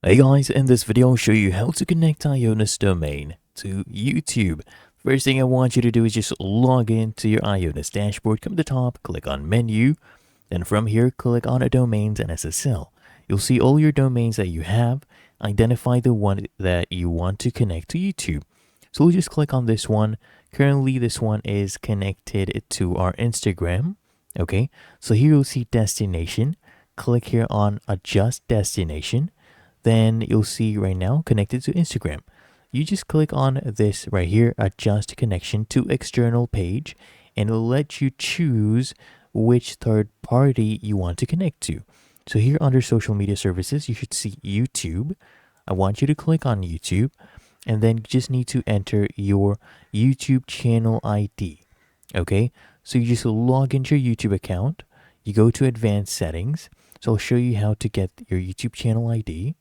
Hey guys, in this video I'll show you how to connect IONOS domain to YouTube. First thing I want you to do is just log into your IONOS dashboard, come to the top, click on menu, then from here click on domains and SSL. You'll see all your domains that you have, identify the one that you want to connect to YouTube. So we'll just click on this one. Currently this one is connected to our Instagram. Okay, so here you'll see destination. Click here on adjust destination. Then you'll see right now connected to Instagram. You just click on this right here, adjust connection to external page, and it'll let you choose which third party you want to connect to. So here under social media services, you should see YouTube. I want you to click on YouTube, and then you just need to enter your YouTube channel ID. Okay, so you just log into your YouTube account, you go to advanced settings. So I'll show you how to get your YouTube channel ID.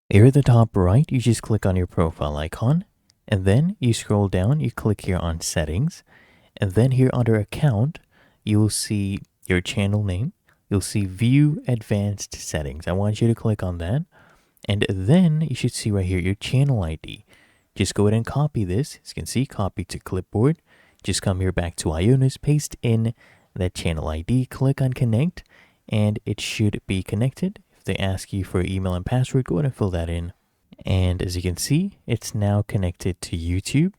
Here at the top right, you just click on your profile icon, and then you scroll down, you click here on settings, and then here under account, you will see your channel name. You'll see view advanced settings. I want you to click on that, and then you should see right here your channel ID. Just go ahead and copy this. As you can see, copy to clipboard. Just come here back to IONOS, paste in that channel ID, click on connect, and it should be connected. If they ask you for email and password, go ahead and fill that in. And as you can see, it's now connected to YouTube.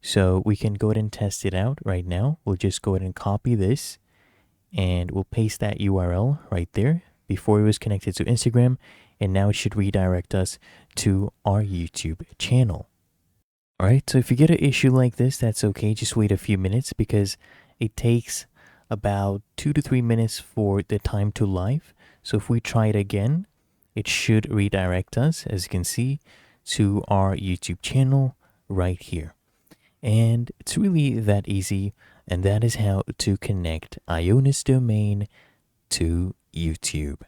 So we can go ahead and test it out right now. We'll just go ahead and copy this and we'll paste that URL right there. Before it was connected to Instagram, and now it should redirect us to our YouTube channel. All right, so if you get an issue like this, that's okay. Just wait a few minutes because it takes about 2 to 3 minutes for the time to live. So if we try it again, it should redirect us, as you can see, to our YouTube channel right here. And it's really that easy, and that is how to connect IONOS domain to YouTube.